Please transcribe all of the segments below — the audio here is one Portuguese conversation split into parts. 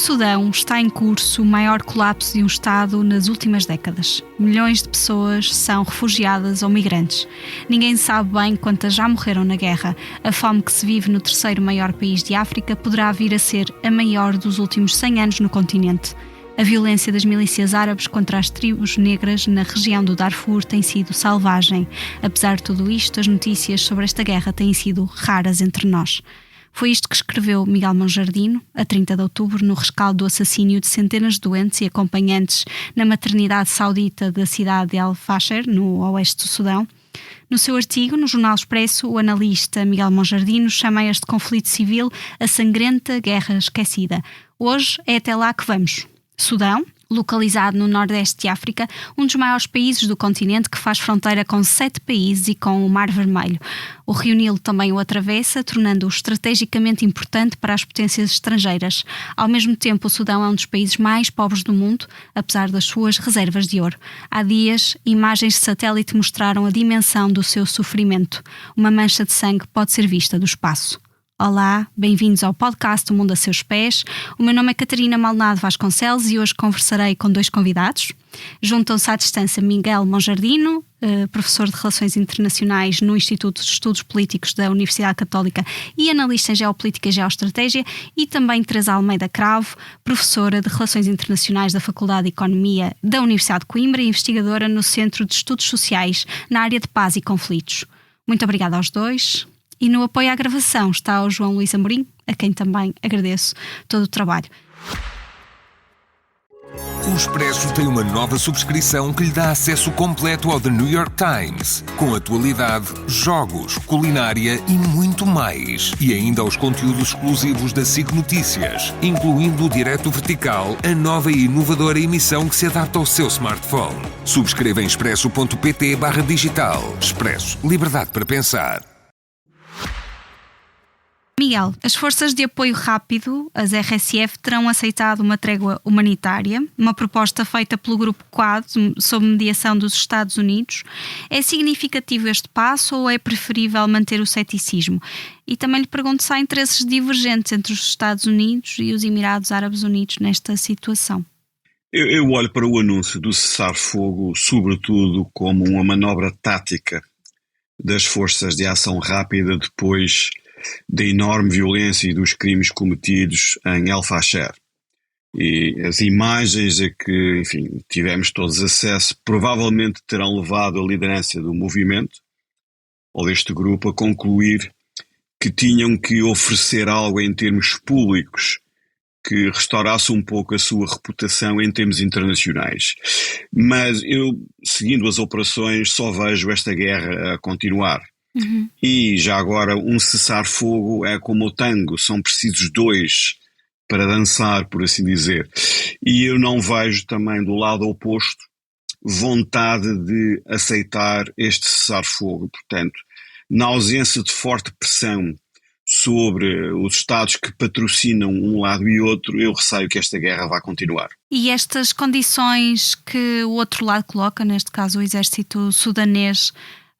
Sudão está em curso o maior colapso de um Estado nas últimas décadas. Milhões de pessoas são refugiadas ou migrantes. Ninguém sabe bem quantas já morreram na guerra. A fome que se vive no terceiro maior país de África poderá vir a ser a maior dos últimos 100 anos no continente. A violência das milícias árabes contra as tribos negras na região do Darfur tem sido selvagem. Apesar de tudo isto, as notícias sobre esta guerra têm sido raras entre nós. Foi isto que escreveu Miguel Monjardino, a 30 de outubro, no rescaldo do assassínio de centenas de doentes e acompanhantes na maternidade saudita da cidade de El-Fasher, no oeste do Sudão. No seu artigo, no Jornal Expresso, o analista Miguel Monjardino chama este conflito civil a sangrenta guerra esquecida. Hoje é até lá que vamos. Sudão, localizado no nordeste de África, um dos maiores países do continente que faz fronteira com 7 países e com o Mar Vermelho. O Rio Nilo também o atravessa, tornando-o estrategicamente importante para as potências estrangeiras. Ao mesmo tempo, o Sudão é um dos países mais pobres do mundo, apesar das suas reservas de ouro. Há dias, imagens de satélite mostraram a dimensão do seu sofrimento. Uma mancha de sangue pode ser vista do espaço. Olá, bem-vindos ao podcast O Mundo a Seus Pés. O meu nome é Catarina Maldonado Vasconcelos e hoje conversarei com 2 convidados. Juntam-se à distância Miguel Monjardino, professor de Relações Internacionais no Instituto de Estudos Políticos da Universidade Católica e analista em Geopolítica e Geoestratégia, e também Teresa Almeida Cravo, professora de Relações Internacionais da Faculdade de Economia da Universidade de Coimbra e investigadora no Centro de Estudos Sociais na área de Paz e Conflitos. Muito obrigada aos 2. E no apoio à gravação está o João Luís Amorim, a quem também agradeço todo o trabalho. O Expresso tem uma nova subscrição que lhe dá acesso completo ao The New York Times, com atualidade, jogos, culinária e muito mais. E ainda aos conteúdos exclusivos da SIC Notícias, incluindo o Direto Vertical, a nova e inovadora emissão que se adapta ao seu smartphone. Subscreva em expresso.pt/digital. Expresso. Liberdade para pensar. Miguel, as forças de apoio rápido, as RSF, terão aceitado uma trégua humanitária, uma proposta feita pelo Grupo Quad, sob mediação dos Estados Unidos. É significativo este passo ou é preferível manter o ceticismo? E também lhe pergunto se há interesses divergentes entre os Estados Unidos e os Emirados Árabes Unidos nesta situação. Eu olho para o anúncio do cessar-fogo, sobretudo, como uma manobra tática das forças de ação rápida depois da enorme violência e dos crimes cometidos em El-Fasher. E as imagens a que, enfim, tivemos todos acesso provavelmente terão levado a liderança do movimento, ou deste grupo, a concluir que tinham que oferecer algo em termos públicos que restaurasse um pouco a sua reputação em termos internacionais. Mas eu, seguindo as operações, só vejo esta guerra a continuar. E já agora um cessar-fogo é como o tango, são precisos 2 para dançar, por assim dizer. E eu não vejo também do lado oposto vontade de aceitar este cessar-fogo. Portanto, na ausência de forte pressão sobre os Estados que patrocinam um lado e outro, eu receio que esta guerra vá continuar. E estas condições que o outro lado coloca, neste caso o exército sudanês,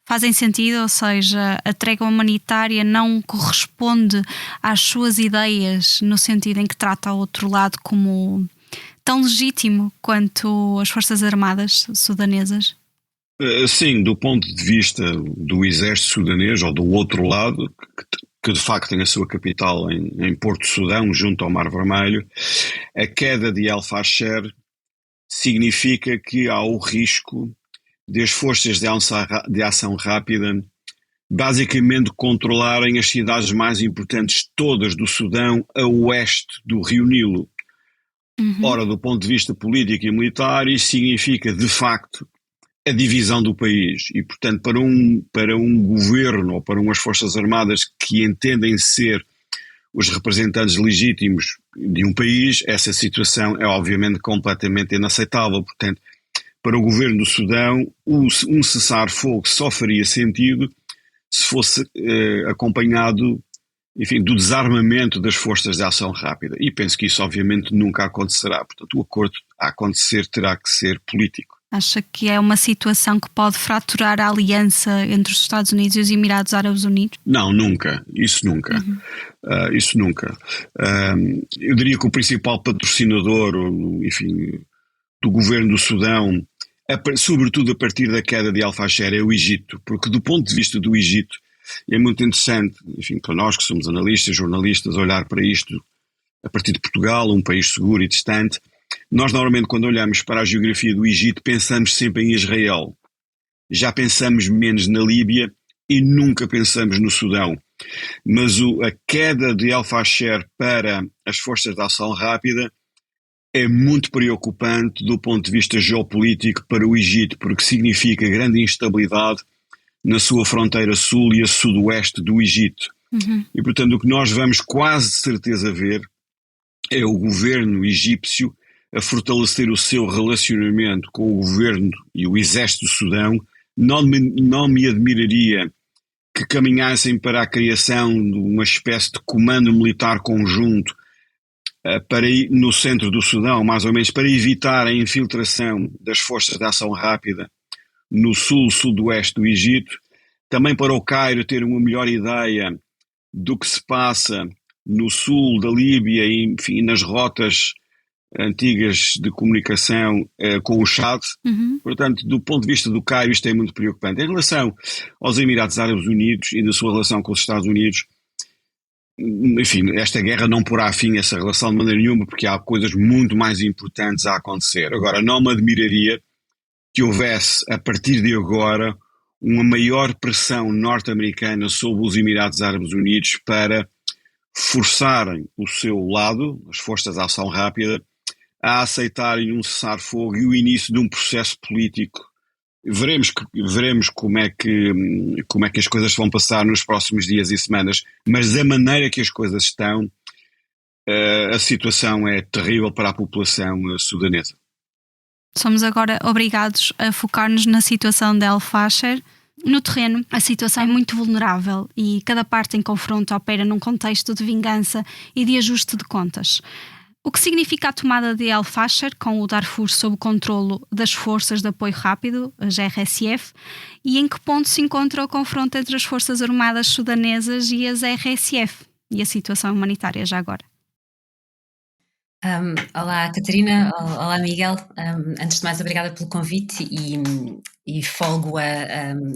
fazem sentido? Ou seja, a trégua humanitária não corresponde às suas ideias, no sentido em que trata o outro lado como tão legítimo quanto as Forças Armadas sudanesas? Sim, do ponto de vista do exército sudanês, ou do outro lado, que de facto tem a sua capital em Porto Sudão, junto ao Mar Vermelho, a queda de El-Fasher significa que há o risco das forças de ação rápida basicamente controlarem as cidades mais importantes todas do Sudão a oeste do Rio Nilo. Ora, do ponto de vista político e militar, isso significa, de facto, a divisão do país. E, portanto, para um governo ou para umas forças armadas que entendem ser os representantes legítimos de um país, essa situação é obviamente completamente inaceitável. Portanto, para o governo do Sudão, um cessar-fogo só faria sentido se fosse acompanhado, enfim, do desarmamento das forças de ação rápida. E penso que isso obviamente nunca acontecerá. Portanto, o acordo a acontecer terá que ser político. Acha que é uma situação que pode fraturar a aliança entre os Estados Unidos e os Emirados Árabes Unidos? Não, nunca. Isso nunca. Isso nunca. Eu diria que o principal patrocinador, enfim, do governo do Sudão, sobretudo a partir da queda de Al-Fasher, é o Egito, porque do ponto de vista do Egito é muito interessante, enfim, para nós que somos analistas, jornalistas, olhar para isto a partir de Portugal, um país seguro e distante. Nós normalmente quando olhamos para a geografia do Egito pensamos sempre em Israel, já pensamos menos na Líbia e nunca pensamos no Sudão. Mas a queda de Al-Fasher para as forças de ação rápida é muito preocupante do ponto de vista geopolítico para o Egito, porque significa grande instabilidade na sua fronteira sul e a sudoeste do Egito. E, portanto, o que nós vamos quase de certeza ver é o governo egípcio a fortalecer o seu relacionamento com o governo e o exército do Sudão. Não me admiraria que caminhassem para a criação de uma espécie de comando militar conjunto no centro do Sudão, mais ou menos, para evitar a infiltração das forças de ação rápida no sul-sudoeste do Egito, também para o Cairo ter uma melhor ideia do que se passa no sul da Líbia e, enfim, nas rotas antigas de comunicação com o Chad. Portanto, do ponto de vista do Cairo, isto é muito preocupante. Em relação aos Emirados Árabes Unidos e da sua relação com os Estados Unidos, enfim, esta guerra não porá fim a essa relação de maneira nenhuma, porque há coisas muito mais importantes a acontecer. Agora, não me admiraria que houvesse, a partir de agora, uma maior pressão norte-americana sobre os Emirados Árabes Unidos para forçarem o seu lado, as forças de ação rápida, a aceitarem um cessar-fogo e o início de um processo político. Veremos como é que as coisas vão passar nos próximos dias e semanas, mas da maneira que as coisas estão, a situação é terrível para a população sudanesa. Somos agora obrigados a focar-nos na situação de Al-Fasher. No terreno, a situação é muito vulnerável e cada parte em confronto opera num contexto de vingança e de ajuste de contas. O que significa a tomada de Al-Fasher com o Darfur sob o controlo das Forças de Apoio Rápido, as RSF, e em que ponto se encontra o confronto entre as Forças Armadas Sudanesas e as RSF, e a situação humanitária já agora? Olá Catarina, olá Miguel, antes de mais obrigada pelo convite e folgo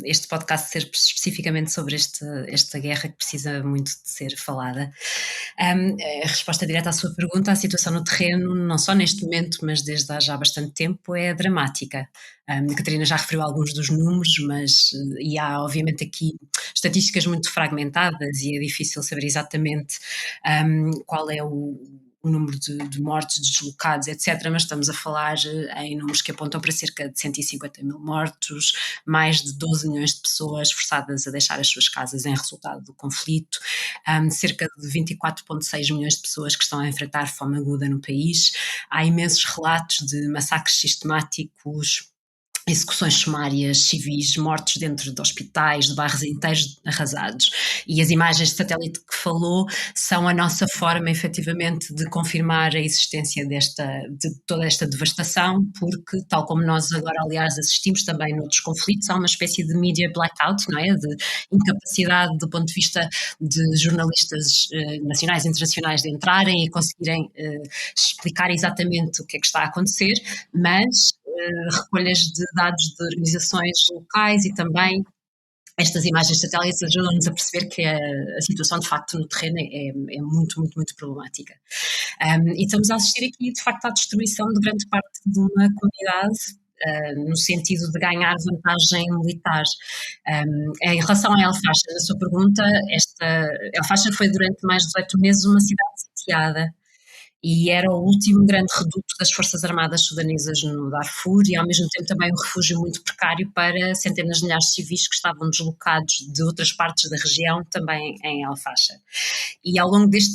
este podcast ser especificamente sobre esta guerra que precisa muito de ser falada. A resposta direta à sua pergunta, a situação no terreno, não só neste momento, mas desde há já bastante tempo, é dramática. A Catarina já referiu alguns dos números, e há obviamente aqui estatísticas muito fragmentadas e é difícil saber exatamente qual é o número de mortos, deslocados, etc., mas estamos a falar em números que apontam para cerca de 150 mil mortos, mais de 12 milhões de pessoas forçadas a deixar as suas casas em resultado do conflito, cerca de 24,6 milhões de pessoas que estão a enfrentar fome aguda no país. Há imensos relatos de massacres sistemáticos, execuções sumárias, civis mortos dentro de hospitais, de bairros inteiros arrasados. E as imagens de satélite que falou são a nossa forma, efetivamente, de confirmar a existência de toda esta devastação, porque, tal como nós agora, aliás, assistimos também noutros conflitos, há uma espécie de media blackout, não é? De incapacidade do ponto de vista de jornalistas nacionais e internacionais de entrarem e conseguirem explicar exatamente o que é que está a acontecer, mas recolhas de dados de organizações locais e também estas imagens de satélites ajudam-nos a perceber que a situação de facto no terreno é muito, muito, muito problemática. E estamos a assistir aqui de facto à destruição de grande parte de uma comunidade no sentido de ganhar vantagem militar. Em relação a Al-Fasher, a sua pergunta, Al-Fasher foi durante mais de 18 meses uma cidade sitiada e era o último grande reduto das Forças Armadas Sudanesas no Darfur e ao mesmo tempo também um refúgio muito precário para centenas de milhares de civis que estavam deslocados de outras partes da região também em Al-Fasher. E ao longo deste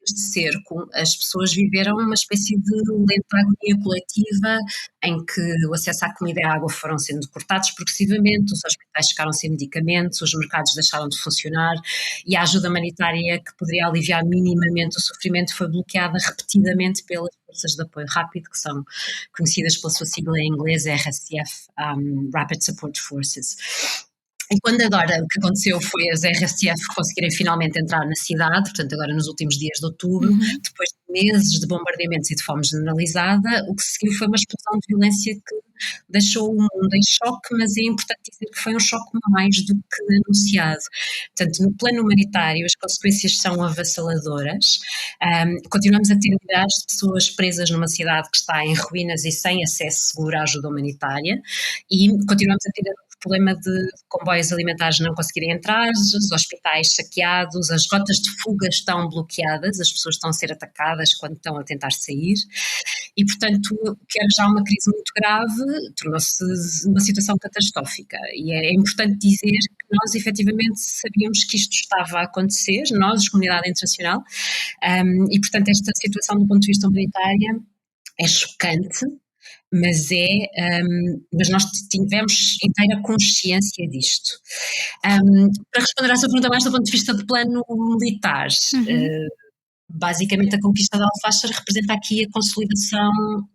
deste cerco, as pessoas viveram uma espécie de lenta agonia coletiva, em que o acesso à comida e à água foram sendo cortados progressivamente, os hospitais ficaram sem medicamentos, os mercados deixaram de funcionar e a ajuda humanitária que poderia aliviar minimamente o sofrimento foi bloqueada repetidamente pelas forças de apoio rápido, que são conhecidas pela sua sigla em inglês, RSF, Rapid Support Forces. E quando agora o que aconteceu foi as RSF conseguirem finalmente entrar na cidade, portanto agora nos últimos dias de outubro, depois de meses de bombardeamentos e de fome generalizada, o que seguiu foi uma explosão de violência que deixou o mundo em choque, mas é importante dizer que foi um choque mais do que anunciado. Portanto, no plano humanitário as consequências são avassaladoras. Continuamos a ter milhares de pessoas presas numa cidade que está em ruínas e sem acesso seguro à ajuda humanitária, e continuamos a ter o problema de comboios alimentares não conseguirem entrar, os hospitais saqueados, as rotas de fuga estão bloqueadas, as pessoas estão a ser atacadas quando estão a tentar sair e, portanto, o que era já uma crise muito grave tornou-se uma situação catastrófica. E é importante dizer que nós efetivamente sabíamos que isto estava a acontecer, nós, a comunidade internacional, e, portanto, esta situação do ponto de vista humanitário é chocante, mas nós tivemos inteira consciência disto. Para responder à sua pergunta mais do ponto de vista de plano militar, basicamente a conquista de Al-Fasher representa aqui a consolidação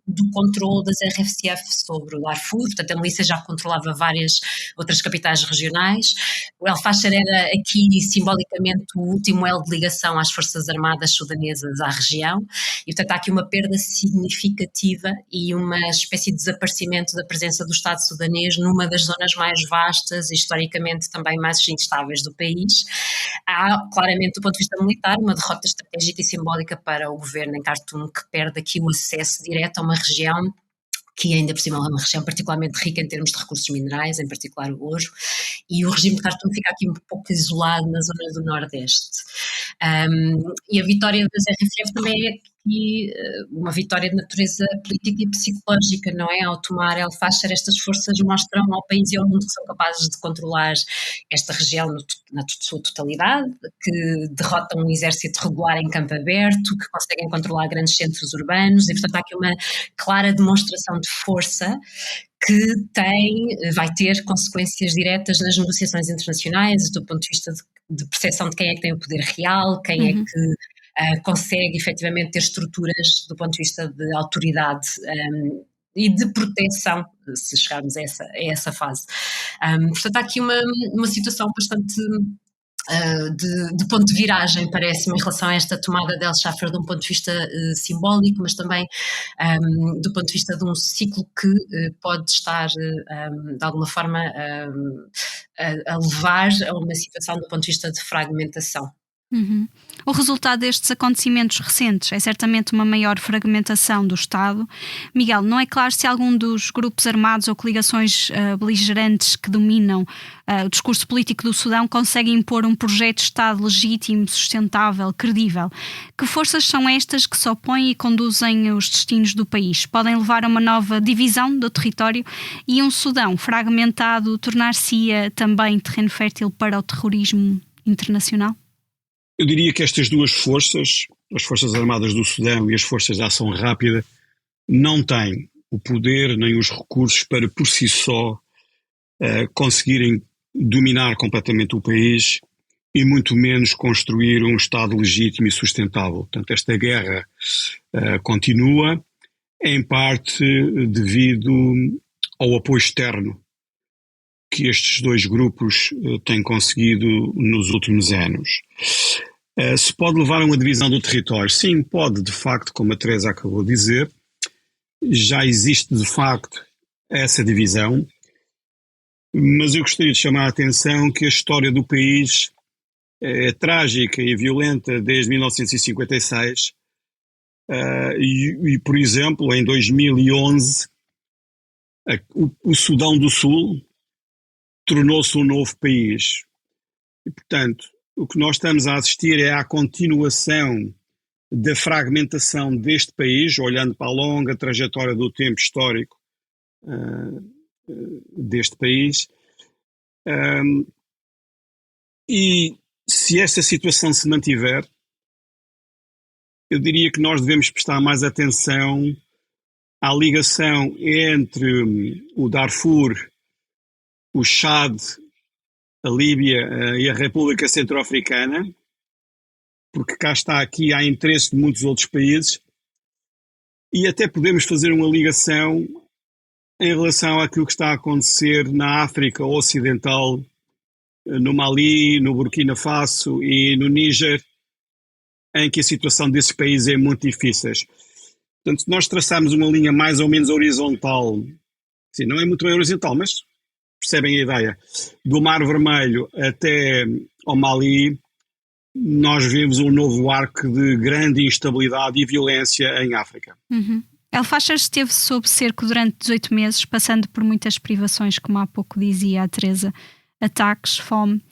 do controle das RFCF sobre o Darfur, portanto a milícia já controlava várias outras capitais regionais. O Al-Fasher era aqui simbolicamente o último elo de ligação às forças armadas sudanesas à região e portanto há aqui uma perda significativa e uma espécie de desaparecimento da presença do Estado sudanês numa das zonas mais vastas e historicamente também mais instáveis do país. Há claramente do ponto de vista militar uma derrota estratégica e simbólica para o governo em Khartoum, que perde aqui o acesso direto a uma região que ainda por cima é uma região particularmente rica em termos de recursos minerais, em particular o ouro, e o regime de Khartoum fica aqui um pouco isolado na zona do Nordeste. E a vitória das RFF também é aqui uma vitória de natureza política e psicológica, não é? Ao tomar Al-Fasher, estas forças mostram ao país e ao mundo que são capazes de controlar esta região na sua totalidade, que derrotam um exército regular em campo aberto, que conseguem controlar grandes centros urbanos e, portanto, há aqui uma clara demonstração de força que vai ter consequências diretas nas negociações internacionais, do ponto de vista de percepção de quem é que tem o poder real, quem é que consegue efetivamente ter estruturas do ponto de vista de autoridade e de proteção, se chegarmos a essa fase. Portanto, há aqui uma situação bastante de ponto de viragem, parece-me, em relação a esta tomada de El-Shafar de um ponto de vista simbólico, mas também do ponto de vista de um ciclo que pode estar, de alguma forma, a levar a uma situação do ponto de vista de fragmentação. O resultado destes acontecimentos recentes é certamente uma maior fragmentação do Estado. Miguel, não é claro se algum dos grupos armados ou coligações beligerantes que dominam o discurso político do Sudão consegue impor um projeto de Estado legítimo, sustentável, credível. Que forças são estas que se opõem e conduzem os destinos do país? Podem levar a uma nova divisão do território e um Sudão fragmentado tornar-se-ia também terreno fértil para o terrorismo internacional? Eu diria que estas duas forças, as Forças Armadas do Sudão e as Forças de Ação Rápida, não têm o poder nem os recursos para por si só conseguirem dominar completamente o país e muito menos construir um Estado legítimo e sustentável. Portanto, esta guerra continua, em parte devido ao apoio externo que estes dois grupos têm conseguido nos últimos anos. Se pode levar a uma divisão do território? Sim, pode, de facto, como a Teresa acabou de dizer. Já existe, de facto, essa divisão, mas eu gostaria de chamar a atenção que a história do país é trágica e violenta desde 1956 e, por exemplo, em 2011, o Sudão do Sul tornou-se um novo país. E, portanto, o que nós estamos a assistir é à continuação da fragmentação deste país, olhando para a longa trajetória do tempo histórico deste país. E se esta situação se mantiver, eu diria que nós devemos prestar mais atenção à ligação entre o Darfur, o Chad, a Líbia e a República Centro-Africana, porque cá está, aqui há interesse de muitos outros países, e até podemos fazer uma ligação em relação àquilo que está a acontecer na África Ocidental, no Mali, no Burkina Faso e no Níger, em que a situação desses países é muito difícil. Portanto, nós traçamos uma linha mais ou menos horizontal, sim, não é muito bem horizontal, mas percebem a ideia, do Mar Vermelho até ao Mali, nós vemos um novo arco de grande instabilidade e violência em África. El-Fashar esteve sob cerco durante 18 meses, passando por muitas privações, como há pouco dizia a Teresa, ataques, fome.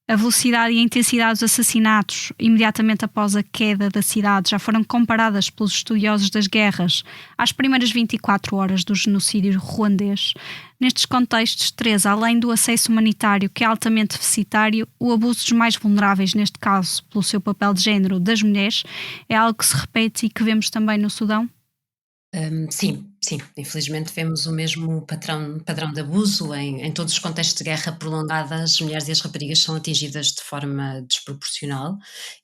A velocidade e a intensidade dos assassinatos imediatamente após a queda da cidade já foram comparadas pelos estudiosos das guerras às primeiras 24 horas do genocídio ruandês. Nestes contextos, Teresa, além do acesso humanitário, que é altamente deficitário, o abuso dos mais vulneráveis, neste caso pelo seu papel de género das mulheres, é algo que se repete e que vemos também no Sudão? Sim, infelizmente vemos o mesmo padrão de abuso em todos os contextos de guerra prolongada. As mulheres e as raparigas são atingidas de forma desproporcional,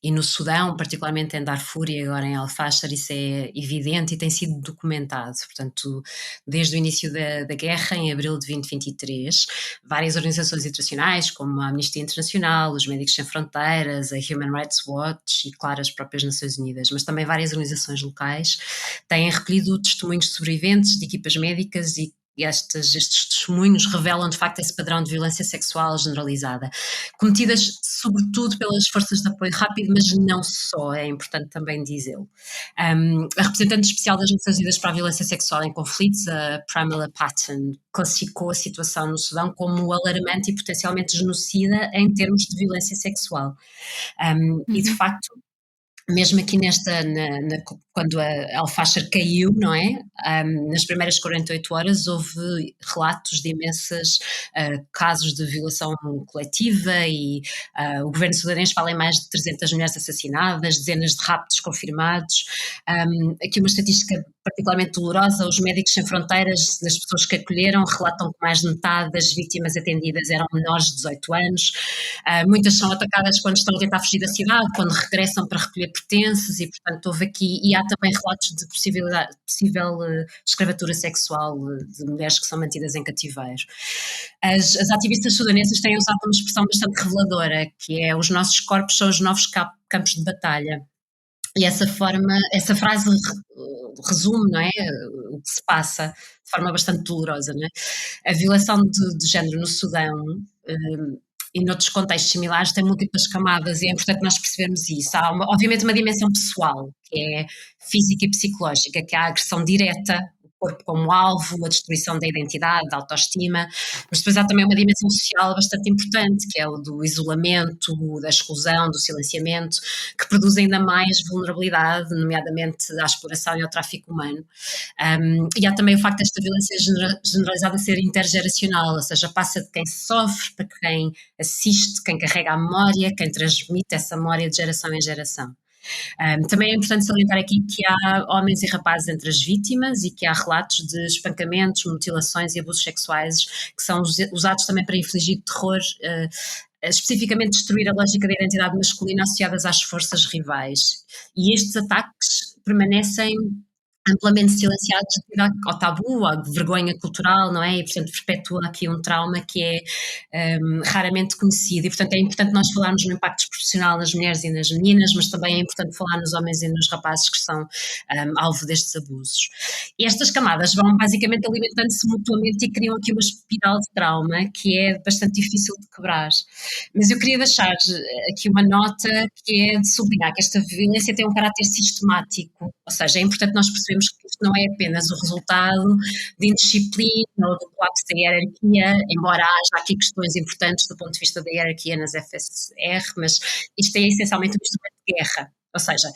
e no Sudão, particularmente em Darfur e agora em Al-Fashar, isso é evidente e tem sido documentado. Portanto, desde o início da guerra, em abril de 2023, várias organizações internacionais, como a Amnistia Internacional, os Médicos Sem Fronteiras, a Human Rights Watch e, claro, as próprias Nações Unidas, mas também várias organizações locais, têm recolhido testemunhos de sobreviventes, de equipas médicas, e estes testemunhos revelam de facto esse padrão de violência sexual generalizada, cometidas sobretudo pelas forças de apoio rápido, mas não só, é importante também dizê-lo. A representante especial das Nações Unidas para a Violência Sexual em Conflitos, a Pramila Patten, classificou a situação no Sudão como alarmante e potencialmente genocida em termos de violência sexual. E de facto, mesmo aqui quando a Al-Fashar caiu, não é? Nas primeiras 48 horas houve relatos de imensos casos de violação coletiva, e o governo sudanês fala em mais de 300 mulheres assassinadas, dezenas de raptos confirmados. Aqui uma estatística particularmente dolorosa: os Médicos Sem Fronteiras, das pessoas que acolheram, relatam que mais de metade das vítimas atendidas eram menores de 18 anos. Muitas são atacadas quando estão a tentar fugir da cidade, quando regressam para recolher pertences, e portanto houve aqui, e há também relatos de possível escravatura sexual de mulheres que são mantidas em cativeiro. As ativistas sudanesas têm usado uma expressão bastante reveladora, que é: os nossos corpos são os novos campos de batalha. E essa frase resume, não é, o que se passa de forma bastante dolorosa, não é? A violação de género no Sudão e noutros contextos similares tem múltiplas camadas, e é importante nós percebermos isso. Há obviamente uma dimensão pessoal, que é física e psicológica, que é a agressão direta, o corpo como alvo, a destruição da identidade, da autoestima, mas depois há também uma dimensão social bastante importante, que é o do isolamento, da exclusão, do silenciamento, que produz ainda mais vulnerabilidade, nomeadamente à exploração e ao tráfico humano. E há também o facto desta violência generalizada ser intergeracional, ou seja, passa de quem sofre para quem assiste, quem carrega a memória, quem transmite essa memória de geração em geração. Também é importante salientar aqui que há homens e rapazes entre as vítimas, e que há relatos de espancamentos, mutilações e abusos sexuais que são usados também para infligir terror, especificamente destruir a lógica da identidade masculina associadas às forças rivais. E estes ataques permanecem amplamente silenciados devido ao tabu, à vergonha cultural, não é? E, portanto, perpetua aqui um trauma que é raramente conhecido, e, portanto, é importante nós falarmos no impacto desproporcional nas mulheres e nas meninas, mas também é importante falar nos homens e nos rapazes que são alvo destes abusos. E estas camadas vão basicamente alimentando-se mutuamente e criam aqui uma espiral de trauma que é bastante difícil de quebrar. Mas eu queria deixar aqui uma nota, que é de sublinhar que esta violência tem um caráter sistemático, ou seja, é importante nós percebermos que isto não é apenas o resultado de indisciplina ou do colapso da hierarquia, embora haja aqui questões importantes do ponto de vista da hierarquia nas FSR, mas isto é essencialmente um instrumento de guerra. Ou seja,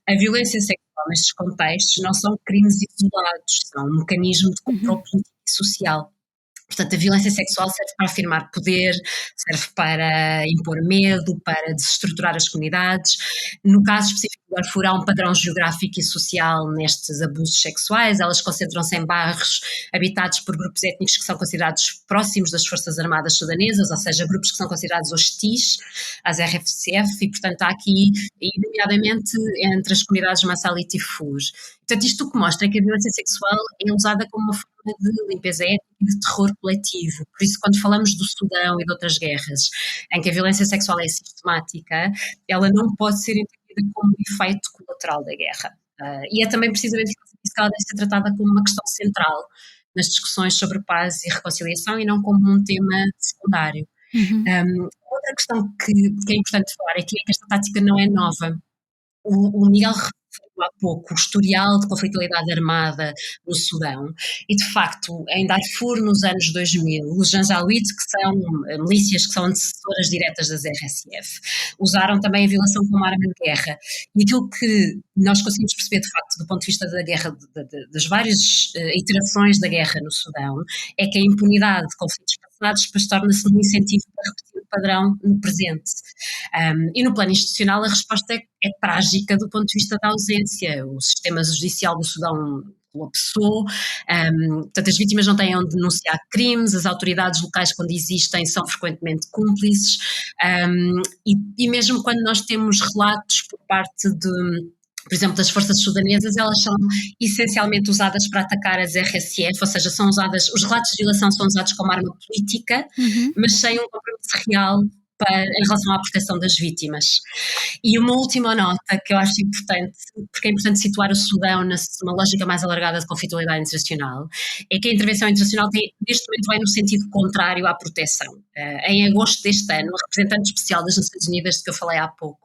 a violência sexual nestes contextos não são crimes isolados, são um mecanismo de controle político e social. Portanto, a violência sexual serve para afirmar poder, serve para impor medo, para desestruturar as comunidades. No caso específico Darfur há um padrão geográfico e social nestes abusos sexuais, elas concentram-se em bairros habitados por grupos étnicos que são considerados próximos das Forças Armadas sudanesas, ou seja, grupos que são considerados hostis às RSF, e portanto há aqui, nomeadamente entre as comunidades Massalit e Fur. Portanto, isto o que mostra é que a violência sexual é usada como uma forma de limpeza étnica e de terror coletivo. Por isso, quando falamos do Sudão e de outras guerras em que a violência sexual é sistemática, ela não pode ser entendida como um efeito colateral da guerra. E é também precisamente por isso que ela deve ser tratada como uma questão central nas discussões sobre paz e reconciliação e não como um tema secundário. Outra questão que é importante falar aqui é que esta tática não é nova. O Miguel referiu há pouco o historial de conflitualidade armada no Sudão e, de facto, em Darfur, nos anos 2000, os Janjaweed, que são milícias que são antecessoras diretas das RSF, usaram também a violação como arma de guerra. E aquilo que nós conseguimos perceber, de facto, do ponto de vista da guerra, das várias iterações da guerra no Sudão, é que a impunidade de conflitos passados depois torna-se um incentivo para repetir o padrão no presente. E no plano institucional a resposta é trágica do ponto de vista da ausência. O sistema judicial do Sudão colapsou, portanto as vítimas não têm onde denunciar crimes, as autoridades locais quando existem são frequentemente cúmplices, e mesmo quando nós temos relatos por parte por exemplo, das forças sudanesas, elas são essencialmente usadas para atacar as RSF, ou seja, são usadas, os relatos de violação são usados como arma política, mas sem um compromisso real em relação à proteção das vítimas. E uma última nota que eu acho importante, porque é importante situar o Sudão numa lógica mais alargada de conflitualidade internacional, é que a intervenção internacional neste momento vai no sentido contrário à proteção. Em agosto deste ano, a representante especial das Nações Unidas, de que eu falei há pouco,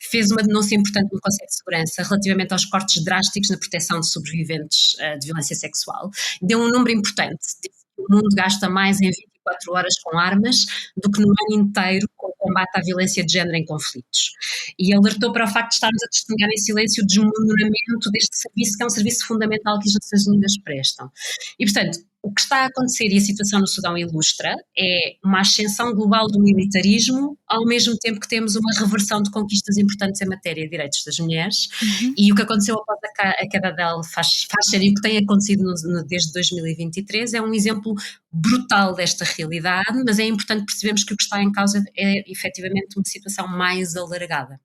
fez uma denúncia importante no Conselho de Segurança relativamente aos cortes drásticos na proteção de sobreviventes de violência sexual. Deu um número importante, disse que o mundo gasta mais em 24 horas com armas do que no ano inteiro com o combate à violência de género em conflitos. E alertou para o facto de estarmos a testemunhar em silêncio o desmoronamento deste serviço, que é um serviço fundamental que as Nações Unidas prestam. E, portanto, o que está a acontecer e a situação no Sudão ilustra é uma ascensão global do militarismo, ao mesmo tempo que temos uma reversão de conquistas importantes em matéria de direitos das mulheres, e o que aconteceu após a queda dela faz ser, e o que tem acontecido desde 2023 é um exemplo brutal desta realidade, mas é importante percebermos que o que está em causa é efetivamente uma situação mais alargada.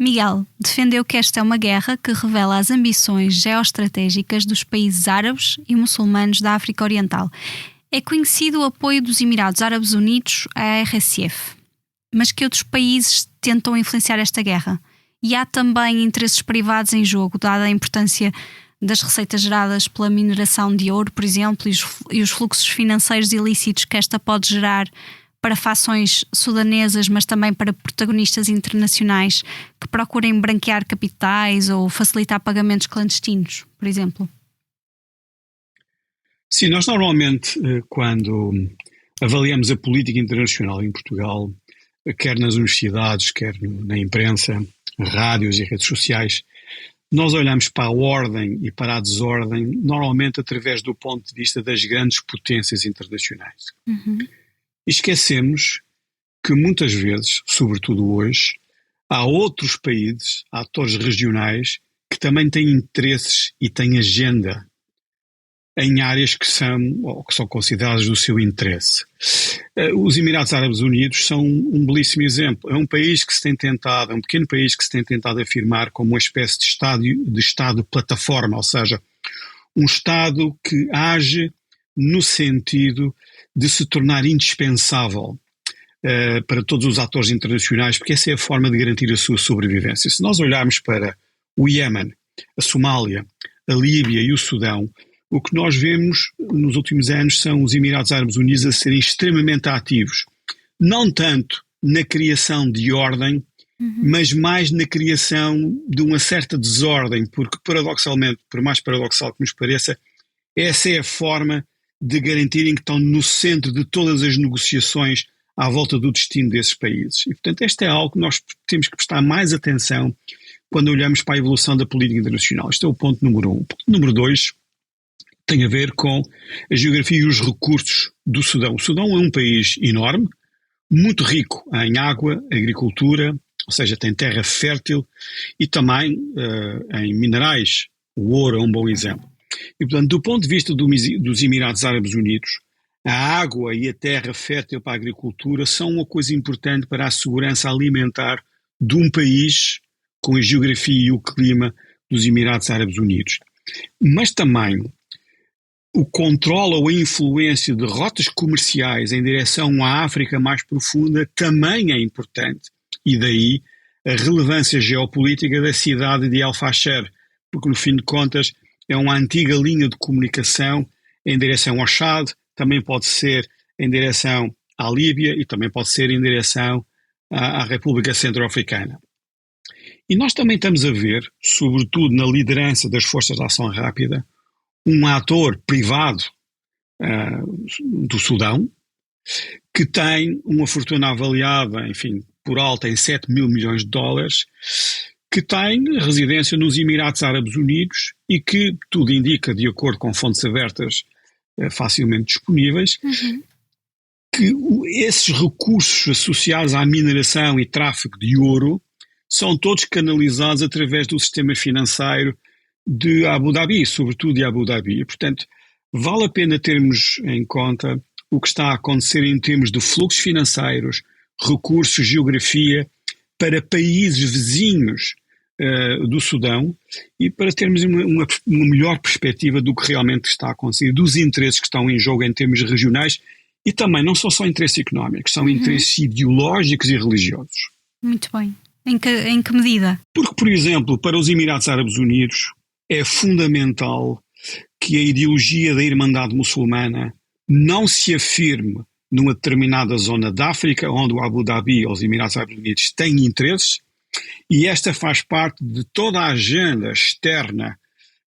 Miguel defendeu que esta é uma guerra que revela as ambições geoestratégicas dos países árabes e muçulmanos da África Oriental. É conhecido o apoio dos Emirados Árabes Unidos à RSF, mas que outros países tentam influenciar esta guerra? E há também interesses privados em jogo, dada a importância das receitas geradas pela mineração de ouro, por exemplo, e os fluxos financeiros ilícitos que esta pode gerar para fações sudanesas, mas também para protagonistas internacionais que procurem branquear capitais ou facilitar pagamentos clandestinos, por exemplo? Sim, nós normalmente, quando avaliamos a política internacional em Portugal, quer nas universidades, quer na imprensa, rádios e redes sociais, nós olhamos para a ordem e para a desordem normalmente através do ponto de vista das grandes potências internacionais. E esquecemos que muitas vezes, sobretudo hoje, há outros países, há atores regionais, que também têm interesses e têm agenda em áreas que são consideradas do seu interesse. Os Emirados Árabes Unidos são um belíssimo exemplo. É um país que se tem tentado, é um pequeno país que se tem tentado afirmar como uma espécie de Estado plataforma, ou seja, um Estado que age no sentido de se tornar indispensável para todos os atores internacionais, porque essa é a forma de garantir a sua sobrevivência. Se nós olharmos para o Iémen, a Somália, a Líbia e o Sudão, o que nós vemos nos últimos anos são os Emirados Árabes Unidos a serem extremamente ativos, não tanto na criação de ordem, mas mais na criação de uma certa desordem, porque paradoxalmente, por mais paradoxal que nos pareça, essa é a forma de garantirem que estão no centro de todas as negociações à volta do destino desses países. E, portanto, este é algo que nós temos que prestar mais atenção quando olhamos para a evolução da política internacional. Este é o ponto número 1. O ponto número 2 tem a ver com a geografia e os recursos do Sudão. O Sudão é um país enorme, muito rico em água, agricultura, ou seja, tem terra fértil e também em minerais. O ouro é um bom exemplo. E, portanto, do ponto de vista dos Emirados Árabes Unidos, a água e a terra fértil para a agricultura são uma coisa importante para a segurança alimentar de um país com a geografia e o clima dos Emirados Árabes Unidos. Mas também o controle ou a influência de rotas comerciais em direção à África mais profunda também é importante. E daí a relevância geopolítica da cidade de El Fasher, porque no fim de contas é uma antiga linha de comunicação em direção ao Chad, também pode ser em direção à Líbia e também pode ser em direção à República Centro-Africana. E nós também estamos a ver, sobretudo na liderança das Forças de Ação Rápida, um ator privado do Sudão, que tem uma fortuna avaliada, enfim, por alta em 7 mil milhões de dólares, que tem residência nos Emirados Árabes Unidos e que, tudo indica, de acordo com fontes abertas facilmente disponíveis, que esses recursos associados à mineração e tráfico de ouro são todos canalizados através do sistema financeiro de Abu Dhabi, sobretudo de Abu Dhabi. E, portanto, vale a pena termos em conta o que está a acontecer em termos de fluxos financeiros, recursos, geografia, para países vizinhos do Sudão e para termos uma melhor perspectiva do que realmente está a acontecer, dos interesses que estão em jogo em termos regionais e também não são só interesses económicos, são interesses ideológicos e religiosos. Muito bem. Em que medida? Porque, por exemplo, para os Emirados Árabes Unidos é fundamental que a ideologia da Irmandade Muçulmana não se afirme numa determinada zona da África, onde o Abu Dhabi ou os Emirados Árabes Unidos têm interesses, e esta faz parte de toda a agenda externa,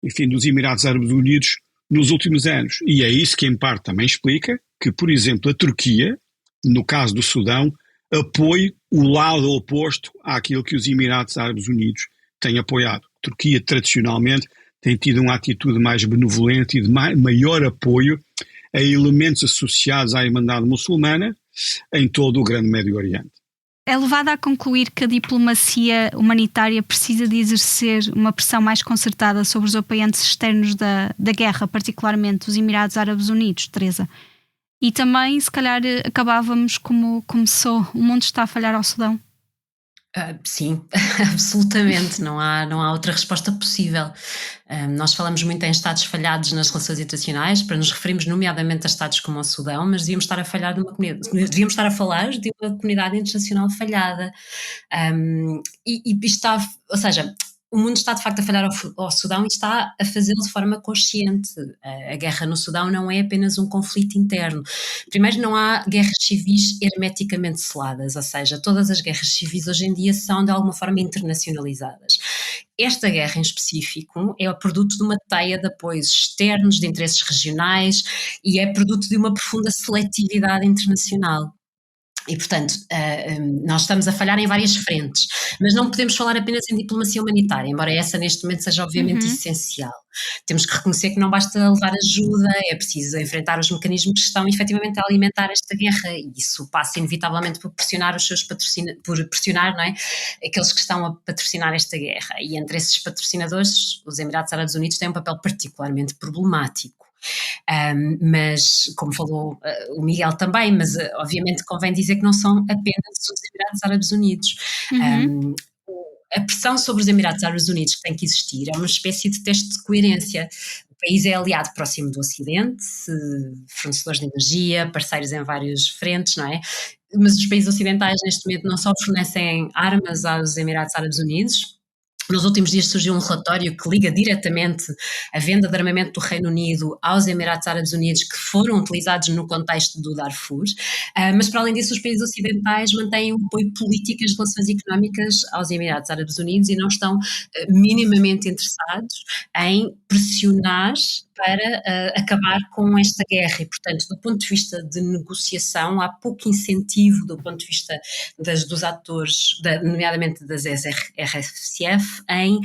enfim, dos Emirados Árabes Unidos nos últimos anos. E é isso que, em parte, também explica que, por exemplo, a Turquia, no caso do Sudão, apoie o lado oposto àquilo que os Emirados Árabes Unidos têm apoiado. A Turquia, tradicionalmente, tem tido uma atitude mais benevolente e de maior apoio a elementos associados à Irmandade Muçulmana em todo o Grande Médio Oriente. É levada a concluir que a diplomacia humanitária precisa de exercer uma pressão mais concertada sobre os apoiantes externos da guerra, particularmente os Emirados Árabes Unidos, Teresa. E também, se calhar, acabávamos como começou. O mundo está a falhar ao Sudão. Sim, absolutamente, não há outra resposta possível. Nós falamos muito em Estados falhados nas relações internacionais, para nos referirmos nomeadamente a Estados como o Sudão, mas devíamos estar a falar de uma comunidade internacional falhada. Ou seja, o mundo está de facto a falhar ao Sudão e está a fazê-lo de forma consciente. A guerra no Sudão não é apenas um conflito interno. Primeiro, não há guerras civis hermeticamente seladas, ou seja, todas as guerras civis hoje em dia são de alguma forma internacionalizadas. Esta guerra em específico é o produto de uma teia de apoios externos, de interesses regionais e é produto de uma profunda seletividade internacional. E, portanto, nós estamos a falhar em várias frentes, mas não podemos falar apenas em diplomacia humanitária, embora essa neste momento seja obviamente essencial. Temos que reconhecer que não basta levar ajuda, é preciso enfrentar os mecanismos que estão efetivamente a alimentar esta guerra, e isso passa inevitavelmente por pressionar não é, aqueles que estão a patrocinar esta guerra. E entre esses patrocinadores, os Emirados Árabes Unidos têm um papel particularmente problemático. Mas, como falou o Miguel também, mas obviamente convém dizer que não são apenas os Emirados Árabes Unidos. A pressão sobre os Emirados Árabes Unidos que tem que existir é uma espécie de teste de coerência. O país é aliado próximo do Ocidente, fornecedores de energia, parceiros em várias frentes, não é? Mas os países ocidentais neste momento não só fornecem armas aos Emirados Árabes Unidos. Nos últimos dias surgiu um relatório que liga diretamente a venda de armamento do Reino Unido aos Emirados Árabes Unidos que foram utilizados no contexto do Darfur, mas para além disso os países ocidentais mantêm um apoio político às relações económicas aos Emirados Árabes Unidos e não estão minimamente interessados em pressionar para acabar com esta guerra e, portanto, do ponto de vista de negociação, há pouco incentivo do ponto de vista dos atores, nomeadamente das RSF, em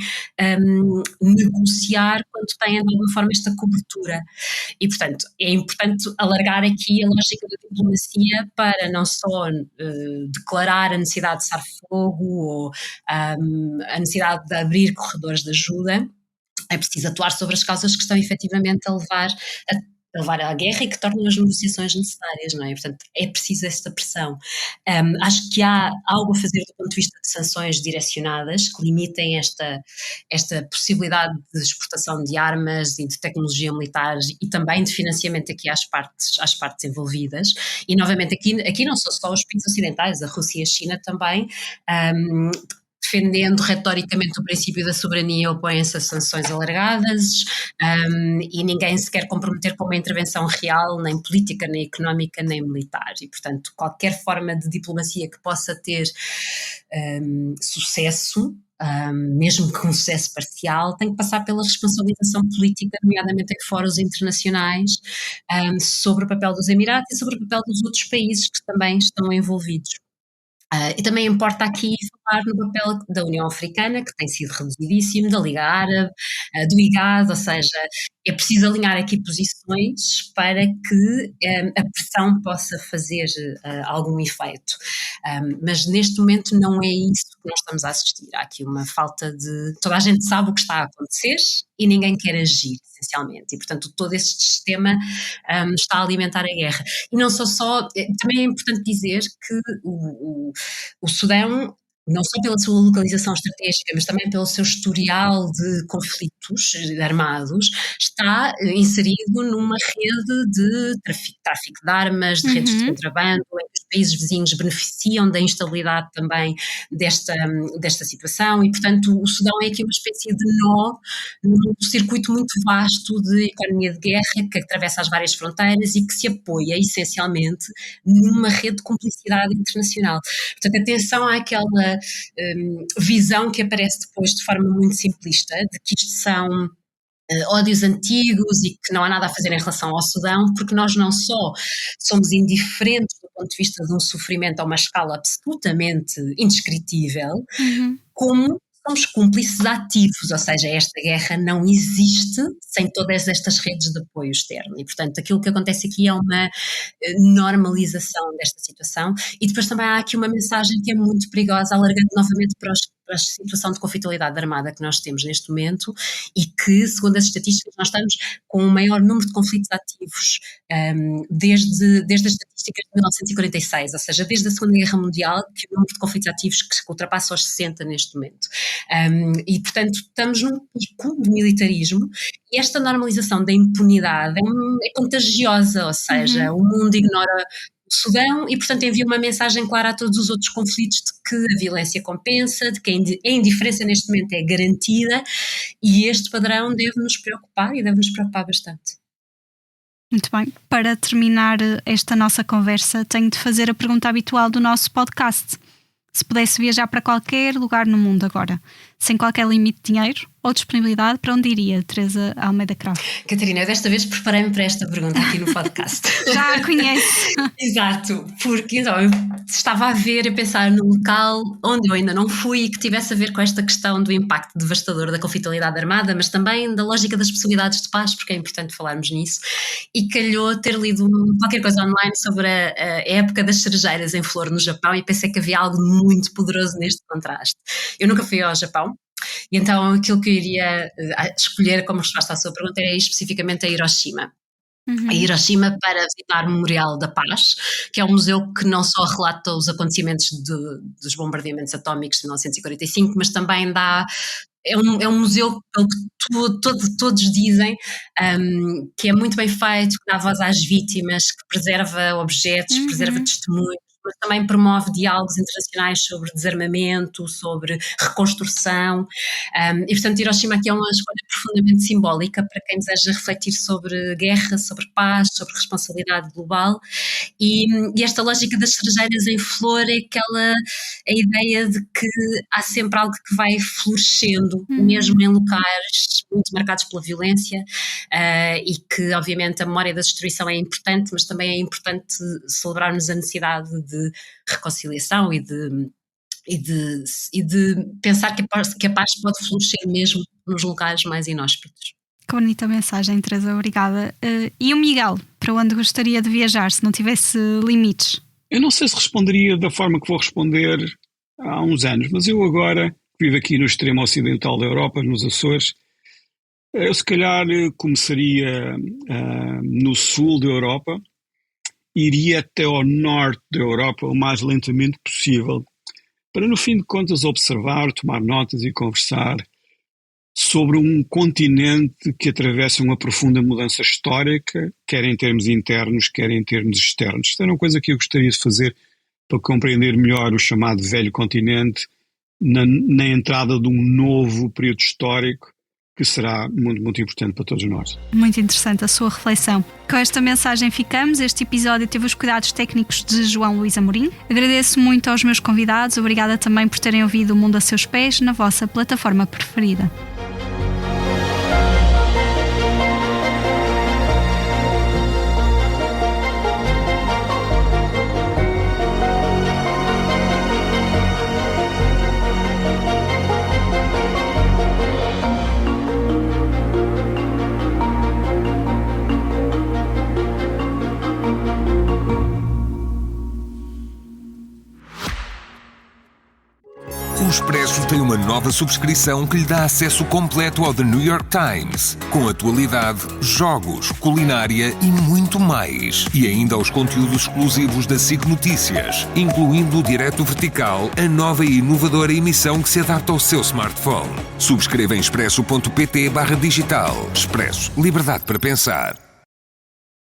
negociar quando têm de alguma forma esta cobertura. E, portanto, é importante alargar aqui a lógica da diplomacia para não só declarar a necessidade de cessar fogo ou a necessidade de abrir corredores de ajuda. É preciso atuar sobre as causas que estão efetivamente a levar à guerra e que tornam as negociações necessárias, não é? Portanto, é preciso esta pressão. Acho que há algo a fazer do ponto de vista de sanções direcionadas que limitem esta possibilidade de exportação de armas e de tecnologia militar e também de financiamento aqui às partes envolvidas. E, novamente, aqui não são só os países ocidentais, a Rússia e a China também, defendendo retoricamente o princípio da soberania, opõem-se a sanções alargadas e ninguém se quer comprometer com uma intervenção real, nem política, nem económica, nem militar. E, portanto, qualquer forma de diplomacia que possa ter sucesso, mesmo com um sucesso parcial, tem que passar pela responsabilização política, nomeadamente em fóruns internacionais, sobre o papel dos Emirados e sobre o papel dos outros países que também estão envolvidos. E também importa aqui falar no papel da União Africana, que tem sido reduzidíssimo, da Liga Árabe, do IGAD, ou seja, é preciso alinhar aqui posições para que a pressão possa fazer algum efeito. Mas neste momento não é isso que nós estamos a assistir. Há aqui uma falta de... Toda a gente sabe o que está a acontecer e ninguém quer agir, essencialmente. E, portanto, todo este sistema está a alimentar a guerra. E não só... Também é importante dizer que o Sudão, não só pela sua localização estratégica, mas também pelo seu historial de conflitos armados, está inserido numa rede de tráfico de armas, de redes de contrabando, em que os países vizinhos beneficiam da instabilidade também desta situação e, portanto, o Sudão é aqui uma espécie de nó num circuito muito vasto de economia de guerra que atravessa as várias fronteiras e que se apoia essencialmente numa rede de cumplicidade internacional. Portanto, atenção àquela visão que aparece depois de forma muito simplista, de que isto são ódios antigos e que não há nada a fazer em relação ao Sudão, porque nós não só somos indiferentes do ponto de vista de um sofrimento a uma escala absolutamente indescritível, como somos cúmplices ativos, ou seja, esta guerra não existe sem todas estas redes de apoio externo e, portanto, aquilo que acontece aqui é uma normalização desta situação e depois também há aqui uma mensagem que é muito perigosa, alargando novamente para a situação de conflitualidade armada que nós temos neste momento e que, segundo as estatísticas, nós estamos com o maior número de conflitos ativos desde as estatísticas de 1946, ou seja, desde a Segunda Guerra Mundial, que o número de conflitos ativos que ultrapassa os 60 neste momento. E, portanto, estamos num pico de militarismo e esta normalização da impunidade é contagiosa, ou seja, o mundo ignora o Sudão e, portanto, envia uma mensagem clara a todos os outros conflitos de que a violência compensa, de que a indiferença neste momento é garantida e este padrão deve-nos preocupar e deve-nos preocupar bastante. Muito bem. Para terminar esta nossa conversa, tenho de fazer a pergunta habitual do nosso podcast. Se pudesse viajar para qualquer lugar no mundo agora, sem qualquer limite de dinheiro ou disponibilidade, para onde iria, Teresa Almeida Cravo? Catarina, eu desta vez preparei-me para esta pergunta aqui no podcast. Já a conhece. Exato, porque então, eu estava a ver, a pensar num local onde eu ainda não fui e que tivesse a ver com esta questão do impacto devastador da conflitualidade armada, mas também da lógica das possibilidades de paz, porque é importante falarmos nisso, e calhou ter lido qualquer coisa online sobre a época das cerejeiras em flor no Japão e pensei que havia algo muito poderoso neste contraste. Eu nunca fui ao Japão, e então aquilo que eu iria escolher como resposta à sua pergunta é especificamente a Hiroshima. A Hiroshima para visitar o Memorial da Paz, que é um museu que não só relata os acontecimentos dos bombardeamentos atómicos de 1945, mas também é um museu pelo que todos dizem que é muito bem feito, que dá voz às vítimas, que preserva objetos, preserva testemunhos, mas também promove diálogos internacionais sobre desarmamento, sobre reconstrução, e portanto Hiroshima aqui é uma escolha profundamente simbólica para quem deseja refletir sobre guerra, sobre paz, sobre responsabilidade global, e esta lógica das cerejeiras em flor é a ideia de que há sempre algo que vai florescendo, mesmo em locais muito marcados pela violência, e que obviamente a memória da destruição é importante, mas também é importante celebrarmos a necessidade de reconciliação e de pensar que a paz pode florescer mesmo nos locais mais inóspitos. Que bonita mensagem, Teresa, obrigada. E o Miguel, para onde gostaria de viajar se não tivesse limites? Eu não sei se responderia da forma que vou responder há uns anos, mas eu agora vivo aqui no extremo ocidental da Europa, nos Açores. Eu se calhar começaria no sul da Europa, iria até ao norte da Europa o mais lentamente possível, para no fim de contas observar, tomar notas e conversar sobre um continente que atravessa uma profunda mudança histórica, quer em termos internos, quer em termos externos. Isto era uma coisa que eu gostaria de fazer para compreender melhor o chamado velho continente na entrada de um novo período histórico que será muito, muito importante para todos nós. Muito interessante a sua reflexão. Com esta mensagem ficamos. Este episódio teve os cuidados técnicos de João Luís Amorim. Agradeço muito aos meus convidados. Obrigada também por terem ouvido O Mundo a Seus Pés na vossa plataforma preferida. O Expresso tem uma nova subscrição que lhe dá acesso completo ao The New York Times, com atualidade, jogos, culinária e muito mais. E ainda aos conteúdos exclusivos da SIC Notícias, incluindo o Direto Vertical, a nova e inovadora emissão que se adapta ao seu smartphone. Subscreva em expresso.pt/digital. Expresso. Liberdade para pensar.